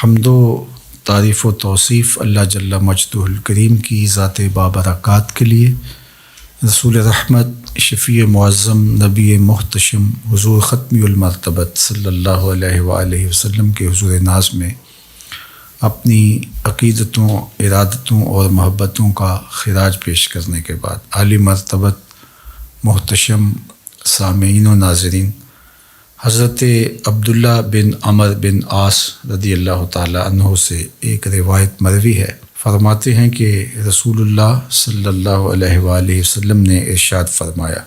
حمد و تعریف و توصیف اللہ جل مجدہ الکریم کی ذات بابرکات کے لیے، رسول رحمت شفیع معظم نبی محتشم حضور ختمی المرتبت صلی اللہ علیہ وآلہ وسلم کے حضور ناز میں اپنی عقیدتوں، ارادتوں اور محبتوں کا خراج پیش کرنے کے بعد عالی مرتبت محتشم سامعین و ناظرین، حضرت عبداللہ بن عمر بن عاص رضی اللہ تعالی عنہ سے ایک روایت مروی ہے۔ فرماتے ہیں کہ رسول اللہ صلی اللہ علیہ وآلہ وسلم نے ارشاد فرمایا،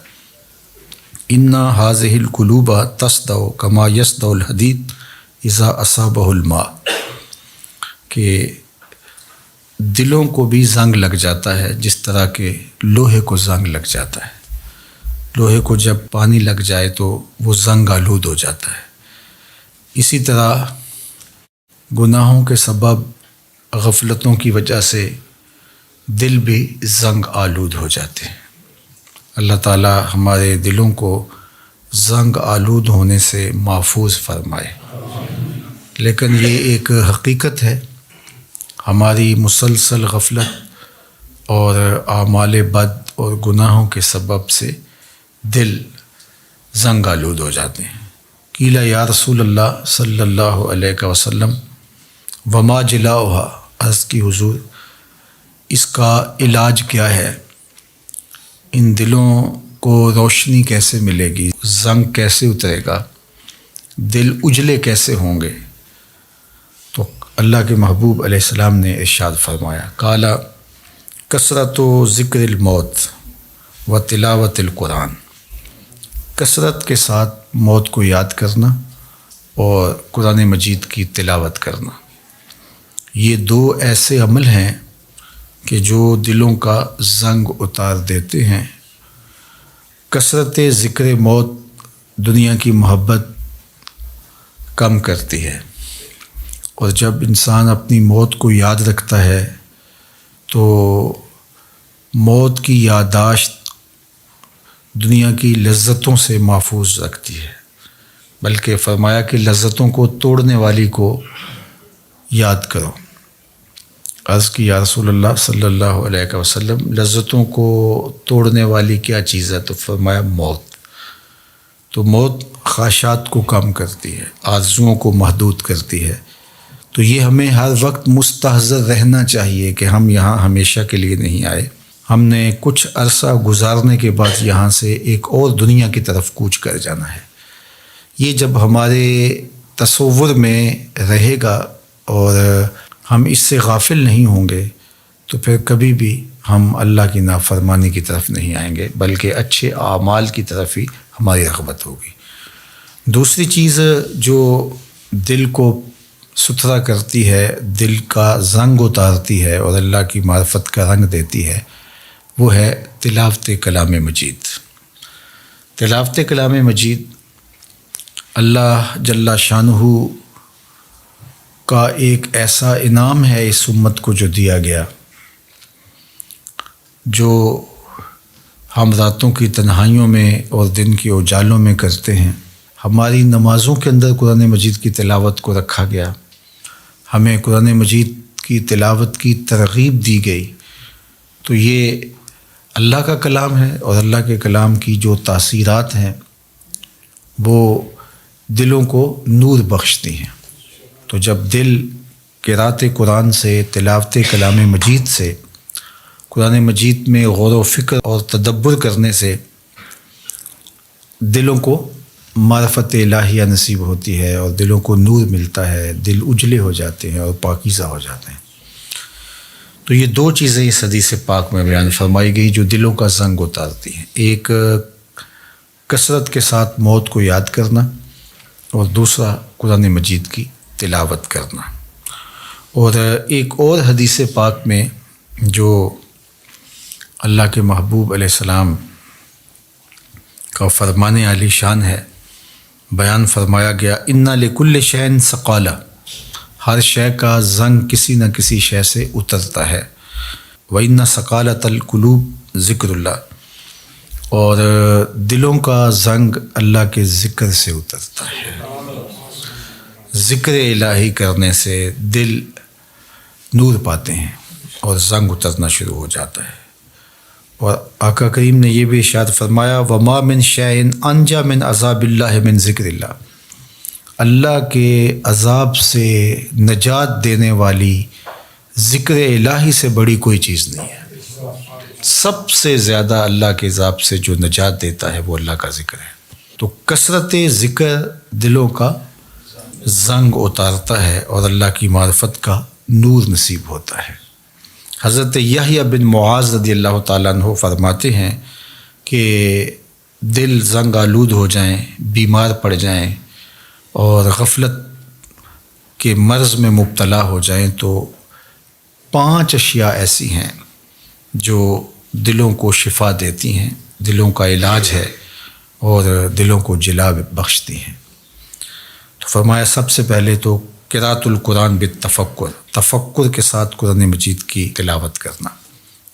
اِنَّ هَذِهِ الْقُلُوبَ تَصْدَعُ كَمَا يَصْدَعُ الْحَدِيدُ إِذَا أَصَابَهُ الْمَاءُ، کہ دلوں کو بھی زنگ لگ جاتا ہے جس طرح کہ لوہے کو زنگ لگ جاتا ہے۔ لوہے کو جب پانی لگ جائے تو وہ زنگ آلود ہو جاتا ہے۔ اسی طرح گناہوں کے سبب، غفلتوں کی وجہ سے دل بھی زنگ آلود ہو جاتے ہیں۔ اللہ تعالی ہمارے دلوں کو زنگ آلود ہونے سے محفوظ فرمائے۔ لیکن یہ ایک حقیقت ہے، ہماری مسلسل غفلت اور اعمال بد اور گناہوں کے سبب سے دل زنگ آلود ہو جاتے ہیں۔ قیل یا رسول اللہ صلی اللہ علیہ وسلم وما جلاؤها، عرض کی حضور اس کا علاج کیا ہے؟ ان دلوں کو روشنی کیسے ملے گی؟ زنگ کیسے اترے گا؟ دل اجلے کیسے ہوں گے؟ تو اللہ کے محبوب علیہ السلام نے ارشاد فرمایا، قال کثرت ذکر الموت و تلاوت القرآن، کثرت کے ساتھ موت کو یاد کرنا اور قرآن مجید کی تلاوت کرنا، یہ دو ایسے عمل ہیں کہ جو دلوں کا زنگ اتار دیتے ہیں۔ کثرت ذکر موت دنیا کی محبت کم کرتی ہے، اور جب انسان اپنی موت کو یاد رکھتا ہے تو موت کی یادداشت دنیا کی لذتوں سے محفوظ رکھتی ہے، بلکہ فرمایا کہ لذتوں کو توڑنے والی کو یاد کرو۔ عرض کی یا رسول اللہ صلی اللہ علیہ وسلم لذتوں کو توڑنے والی کیا چیز ہے؟ تو فرمایا موت۔ تو موت خواہشات کو کم کرتی ہے، آرزوؤں کو محدود کرتی ہے۔ تو یہ ہمیں ہر وقت مستحضر رہنا چاہیے کہ ہم یہاں ہمیشہ کے لیے نہیں آئے، ہم نے کچھ عرصہ گزارنے کے بعد یہاں سے ایک اور دنیا کی طرف کوچ کر جانا ہے۔ یہ جب ہمارے تصور میں رہے گا اور ہم اس سے غافل نہیں ہوں گے تو پھر کبھی بھی ہم اللہ کی نافرمانی کی طرف نہیں آئیں گے، بلکہ اچھے اعمال کی طرف ہی ہماری رغبت ہوگی۔ دوسری چیز جو دل کو ستھرا کرتی ہے، دل کا زنگ اتارتی ہے اور اللہ کی معرفت کا رنگ دیتی ہے، وہ ہے تلاوت کلام مجید۔ تلاوت کلام مجید اللہ جل شانہ کا ایک ایسا انعام ہے اس امت کو جو دیا گیا، جو ہم راتوں کی تنہائیوں میں اور دن کے اجالوں میں کرتے ہیں۔ ہماری نمازوں کے اندر قرآن مجید کی تلاوت کو رکھا گیا، ہمیں قرآن مجید کی تلاوت کی ترغیب دی گئی۔ تو یہ اللہ کا کلام ہے، اور اللہ کے کلام کی جو تاثیرات ہیں وہ دلوں کو نور بخشتی ہیں۔ تو جب دل قرأت قرآن سے، تلاوت کلام مجید سے، قرآن مجید میں غور و فکر اور تدبر کرنے سے دلوں کو معرفت الہیہ نصیب ہوتی ہے اور دلوں کو نور ملتا ہے، دل اجلے ہو جاتے ہیں اور پاکیزہ ہو جاتے ہیں۔ تو یہ دو چیزیں اس حدیث پاک میں بیان فرمائی گئی جو دلوں کا زنگ اتارتی ہیں، ایک کثرت کے ساتھ موت کو یاد کرنا، اور دوسرا قرآن مجید کی تلاوت کرنا۔ اور ایک اور حدیث پاک میں جو اللہ کے محبوب علیہ السلام کا فرمان عالی شان ہے، بیان فرمایا گیا، اِنَّ لِكُلِّ شَيْءٍ ثَقَالَةٍ، ہر شے کا زنگ کسی نہ کسی شے سے اترتا ہے۔ وَإِنَّ ثَقَالَةَ الْقُلُوبِ ذِكْرُ اللَّهِ، اور دلوں کا زنگ اللہ کے ذکر سے اترتا ہے۔ ذکر الہی کرنے سے دل نور پاتے ہیں اور زنگ اترنا شروع ہو جاتا ہے۔ اور آقا کریم نے یہ بھی ارشاد فرمایا وما من شیء انجا من عذاب اللہ من ذکر اللہ، اللہ کے عذاب سے نجات دینے والی ذکر الہی سے بڑی کوئی چیز نہیں ہے۔ سب سے زیادہ اللہ کے عذاب سے جو نجات دیتا ہے وہ اللہ کا ذکر ہے۔ تو کثرت ذکر دلوں کا زنگ اتارتا ہے اور اللہ کی معرفت کا نور نصیب ہوتا ہے۔ حضرت یحییٰ بن معاذ رضی اللہ تعالیٰ عنہ فرماتے ہیں کہ دل زنگ آلود ہو جائیں، بیمار پڑ جائیں اور غفلت کے مرض میں مبتلا ہو جائیں تو 5 اشیاء ایسی ہیں جو دلوں کو شفا دیتی ہیں، دلوں کا علاج ہے اور دلوں کو جلا بخشتی ہیں۔ تو فرمایا سب سے پہلے تو قراءۃ القرآن بالتفکر، تفکر کے ساتھ قرآن مجید کی تلاوت کرنا،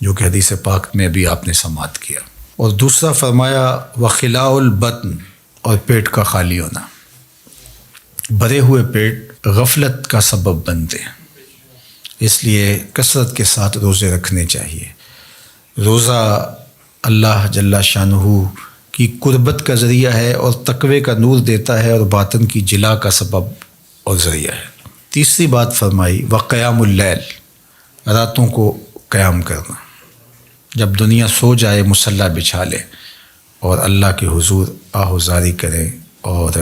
جو کہ حدیث پاک میں بھی آپ نے سماعت کیا۔ اور دوسرا فرمایا وخلاء البطن، اور پیٹ کا خالی ہونا۔ بھرے ہوئے پیٹ غفلت کا سبب بنتے ہیں، اس لیے کثرت کے ساتھ روزے رکھنے چاہیے۔ روزہ اللہ جل شانہ کی قربت کا ذریعہ ہے اور تقوی کا نور دیتا ہے اور باطن کی جلا کا سبب اور ذریعہ ہے۔ تیسری بات فرمائی وقیام اللیل، راتوں کو قیام کرنا، جب دنیا سو جائے مصلی بچھا لیں اور اللہ کے حضور آہوزاری کریں اور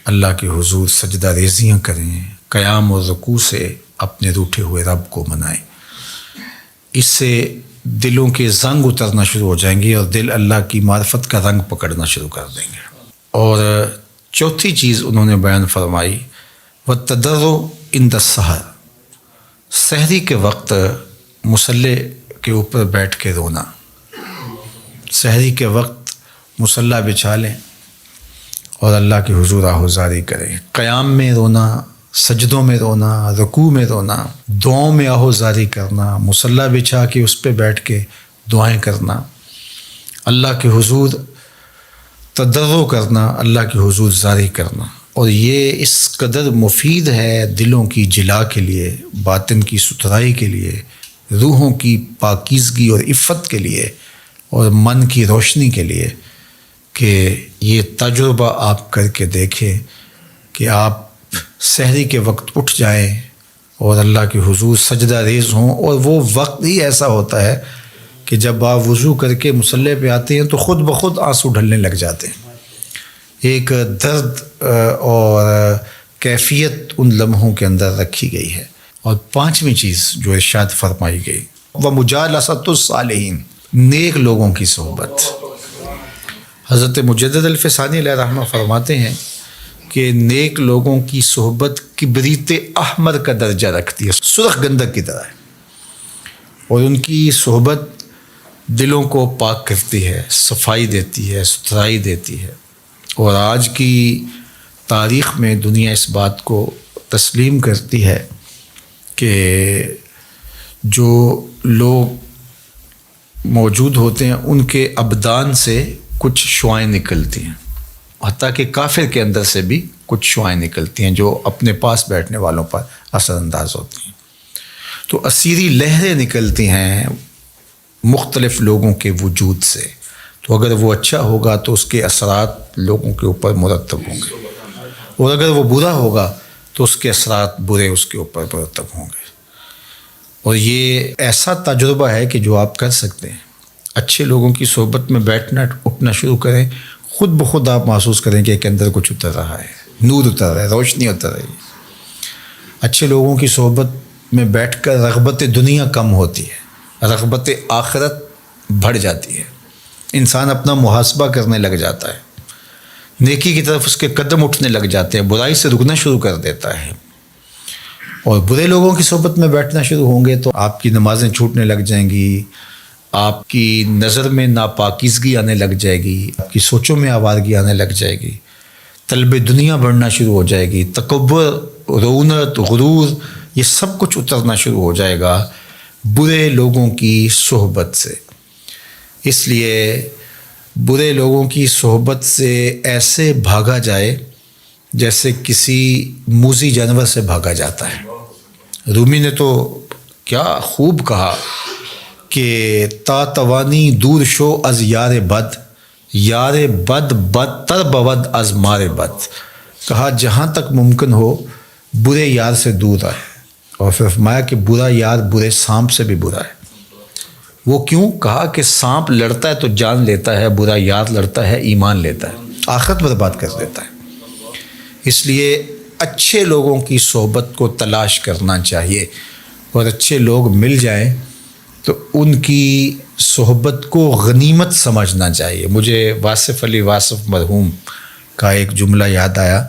اللہ کے حضور سجدہ ریزیاں کریں، قیام اور رکوع سے اپنے روٹھے ہوئے رب کو منائیں۔ اس سے دلوں کے زنگ اترنا شروع ہو جائیں گے اور دل اللہ کی معرفت کا رنگ پکڑنا شروع کر دیں گے۔ اور چوتھی چیز انہوں نے بیان فرمائی وَالتَّضَرُّعُ عِنْدَ السَّحَرِ، سحری کے وقت مصلی کے اوپر بیٹھ کے رونا۔ سحری کے وقت مصلی بچھا لیں اور اللہ کے حضور آہوزاری کریں، قیام میں رونا، سجدوں میں رونا، رکوع میں رونا، دعاؤں میں آہوزاری کرنا، مصلی بچھا کے اس پہ بیٹھ کے دعائیں کرنا، اللہ کے حضور تضرع کرنا، اللہ کے حضور زاری کرنا۔ اور یہ اس قدر مفید ہے دلوں کی جلا کے لیے، باطن کی ستھرائی کے لیے، روحوں کی پاکیزگی اور عفت کے لیے اور من کی روشنی کے لیے کہ یہ تجربہ آپ کر کے دیکھیں کہ آپ سحری کے وقت اٹھ جائیں اور اللہ کے حضور سجدہ ریز ہوں، اور وہ وقت ہی ایسا ہوتا ہے کہ جب آپ وضو کر کے مصلی پہ آتے ہیں تو خود بخود آنسو ڈھلنے لگ جاتے ہیں۔ ایک درد اور کیفیت ان لمحوں کے اندر رکھی گئی ہے۔ اور 5ویں چیز جو ارشاد فرمائی گئی وَمُجَالَسَةُ الصَّالِحِينَ، نیک لوگوں کی صحبت۔ حضرت مجدد الفسانی علیہ رحمہ فرماتے ہیں کہ نیک لوگوں کی صحبت کبریت احمر کا درجہ رکھتی ہے، سرخ گندک کی طرح ہے، اور ان کی صحبت دلوں کو پاک کرتی ہے، صفائی دیتی ہے، ستھرائی دیتی ہے۔ اور آج کی تاریخ میں دنیا اس بات کو تسلیم کرتی ہے کہ جو لوگ موجود ہوتے ہیں ان کے ابدان سے کچھ شعائیں نکلتی ہیں، حتیٰ کہ کافر کے اندر سے بھی کچھ شعائیں نکلتی ہیں جو اپنے پاس بیٹھنے والوں پر اثر انداز ہوتی ہیں۔ تو اسیری لہریں نکلتی ہیں مختلف لوگوں کے وجود سے، تو اگر وہ اچھا ہوگا تو اس کے اثرات لوگوں کے اوپر مرتب ہوں گے، اور اگر وہ برا ہوگا تو اس کے اثرات برے اس کے اوپر مرتب ہوں گے۔ اور یہ ایسا تجربہ ہے کہ جو آپ کر سکتے ہیں، اچھے لوگوں کی صحبت میں بیٹھنا اٹھنا شروع کریں، خود بخود آپ محسوس کریں کہ ایک اندر کچھ اتر رہا ہے، نور اتر رہا ہے، روشنی اتر رہی ہے۔ اچھے لوگوں کی صحبت میں بیٹھ کر رغبت دنیا کم ہوتی ہے، رغبت آخرت بڑھ جاتی ہے، انسان اپنا محاسبہ کرنے لگ جاتا ہے، نیکی کی طرف اس کے قدم اٹھنے لگ جاتے ہیں، برائی سے رکنا شروع کر دیتا ہے۔ اور برے لوگوں کی صحبت میں بیٹھنا شروع ہوں گے تو آپ کی نمازیں چھوٹنے لگ جائیں گی، آپ کی نظر میں ناپاکیزگی آنے لگ جائے گی، آپ کی سوچوں میں آوارگی آنے لگ جائے گی، طلب دنیا بڑھنا شروع ہو جائے گی، تکبر، رعونت، غرور، یہ سب کچھ اترنا شروع ہو جائے گا برے لوگوں کی صحبت سے۔ اس لیے برے لوگوں کی صحبت سے ایسے بھاگا جائے جیسے کسی موذی جانور سے بھاگا جاتا ہے۔ رومی نے تو کیا خوب کہا کہ تا توانی دور شو از یار بد، یار بد بدتر بود از مار بد۔ کہا جہاں تک ممکن ہو برے یار سے دور رہے، اور پھر فرمایا کہ برا یار برے سانپ سے بھی برا ہے۔ وہ کیوں؟ کہا کہ سانپ لڑتا ہے تو جان لیتا ہے، برا یار لڑتا ہے ایمان لیتا ہے، آخرت برباد کر دیتا ہے۔ اس لیے اچھے لوگوں کی صحبت کو تلاش کرنا چاہیے، اور اچھے لوگ مل جائیں تو ان کی صحبت کو غنیمت سمجھنا چاہیے۔ مجھے واصف علی واصف مرحوم کا ایک جملہ یاد آیا۔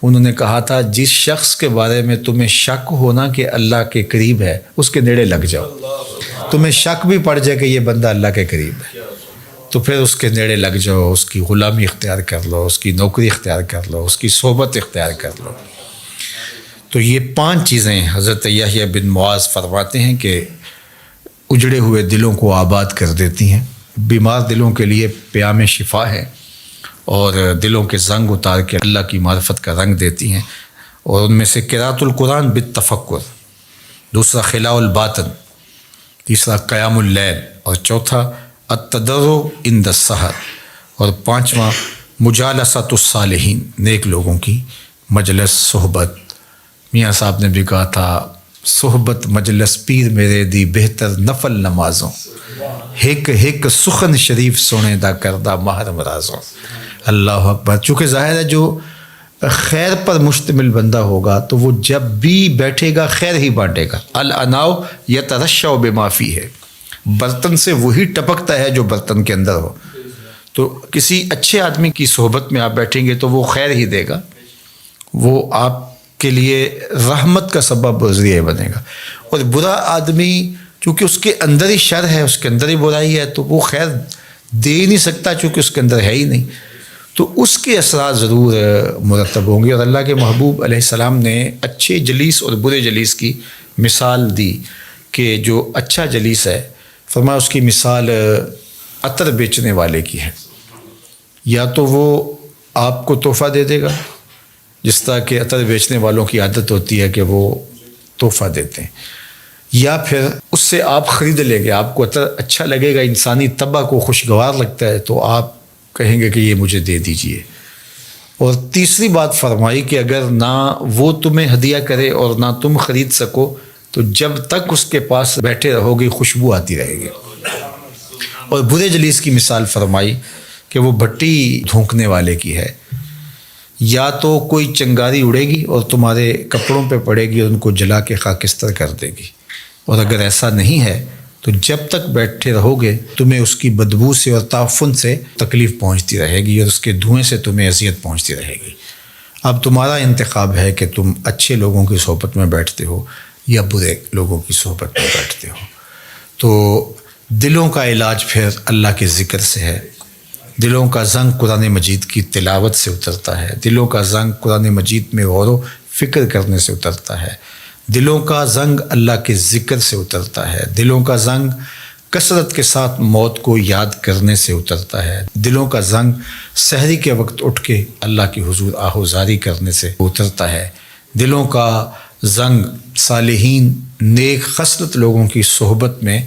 انہوں نے کہا تھا جس شخص کے بارے میں تمہیں شک ہونا کہ اللہ کے قریب ہے اس کے نیڑے لگ جاؤ۔ تمہیں شک بھی پڑ جائے کہ یہ بندہ اللہ کے قریب ہے تو پھر اس کے نیڑے لگ جاؤ، اس کی غلامی اختیار کر لو، اس کی نوکری اختیار کر لو، اس کی صحبت اختیار کر لو۔ تو یہ 5 چیزیں حضرت یحییٰ بن معاذ فرماتے ہیں کہ اجڑے ہوئے دلوں کو آباد کر دیتی ہیں، بیمار دلوں کے لیے پیام شفا ہے، اور دلوں کے زنگ اتار کے اللہ کی معرفت کا رنگ دیتی ہیں۔ اور ان میں سے قراءۃ القرآن بالتفکر، دوسرا خلاء الباطن، تیسرا قیام اللیل، اور چوتھا التضرع عند السحر، اور 5واں مجالسۃ الصالحین، نیک لوگوں کی مجلس صحبت۔ میاں صاحب نے بھی کہا تھا صحبت مجلس پیر میرے دی بہتر نفل نمازوں، ہک ہک سخن شریف سونے دا کردہ ماہر مرازوں۔ اللہ اکبر۔ چونکہ ظاہر ہے جو خیر پر مشتمل بندہ ہوگا تو وہ جب بھی بیٹھے گا خیر ہی بانٹے گا۔ الاناؤ یترشع بما فیہ، برتن سے وہی ٹپکتا ہے جو برتن کے اندر ہو۔ تو کسی اچھے آدمی کی صحبت میں آپ بیٹھیں گے تو وہ خیر ہی دے گا، وہ آپ کے لیے رحمت کا سبب و ذریعہ بنے گا۔ اور برا آدمی چونکہ اس کے اندر ہی شر ہے، اس کے اندر ہی برائی ہے، تو وہ خیر دے ہی نہیں سکتا چونکہ اس کے اندر ہے ہی نہیں، تو اس کے اثرات ضرور مرتب ہوں گے۔ اور اللہ کے محبوب علیہ السلام نے اچھے جلیس اور برے جلیس کی مثال دی کہ جو اچھا جلیس ہے، فرمایا اس کی مثال عطر بیچنے والے کی ہے، یا تو وہ آپ کو تحفہ دے دے گا، جس طرح کہ عطر بیچنے والوں کی عادت ہوتی ہے کہ وہ تحفہ دیتے ہیں، یا پھر اس سے آپ خرید لیں گے، آپ کو عطر اچھا لگے گا، انسانی طبع کو خوشگوار لگتا ہے تو آپ کہیں گے کہ یہ مجھے دے دیجئے۔ اور تیسری بات فرمائی کہ اگر نہ وہ تمہیں ہدیہ کرے اور نہ تم خرید سکو تو جب تک اس کے پاس بیٹھے رہو گے خوشبو آتی رہے گی۔ اور برے جلیس کی مثال فرمائی کہ وہ بھٹی دھونکنے والے کی ہے، یا تو کوئی چنگاری اڑے گی اور تمہارے کپڑوں پہ پڑے گی اور ان کو جلا کے خاکستر کر دے گی، اور اگر ایسا نہیں ہے تو جب تک بیٹھے رہو گے تمہیں اس کی بدبو سے اور تعفن سے تکلیف پہنچتی رہے گی، اور اس کے دھوئیں سے تمہیں اذیت پہنچتی رہے گی۔ اب تمہارا انتخاب ہے کہ تم اچھے لوگوں کی صحبت میں بیٹھتے ہو یا برے لوگوں کی صحبت میں بیٹھتے ہو۔ تو دلوں کا علاج پھر اللہ کے ذکر سے ہے۔ دلوں کا زنگ قرآن مجید کی تلاوت سے اترتا ہے، دلوں کا زنگ قرآن مجید میں غور و فکر کرنے سے اترتا ہے، دلوں کا زنگ اللہ کے ذکر سے اترتا ہے، دلوں کا زنگ کثرت کے ساتھ موت کو یاد کرنے سے اترتا ہے، دلوں کا زنگ سحری کے وقت اٹھ کے اللہ کی حضور آہوزاری کرنے سے اترتا ہے، دلوں کا زنگ صالحین نیک خصلت لوگوں کی صحبت میں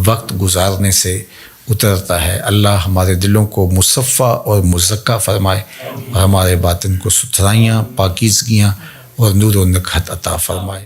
وقت گزارنے سے اترتا ہے۔ اللہ ہمارے دلوں کو مصفہ اور مزکہ فرمائے، اور ہمارے باطن کو ستھرائیاں، پاکیزگیاں اور نور و نکہت عطا فرمائے۔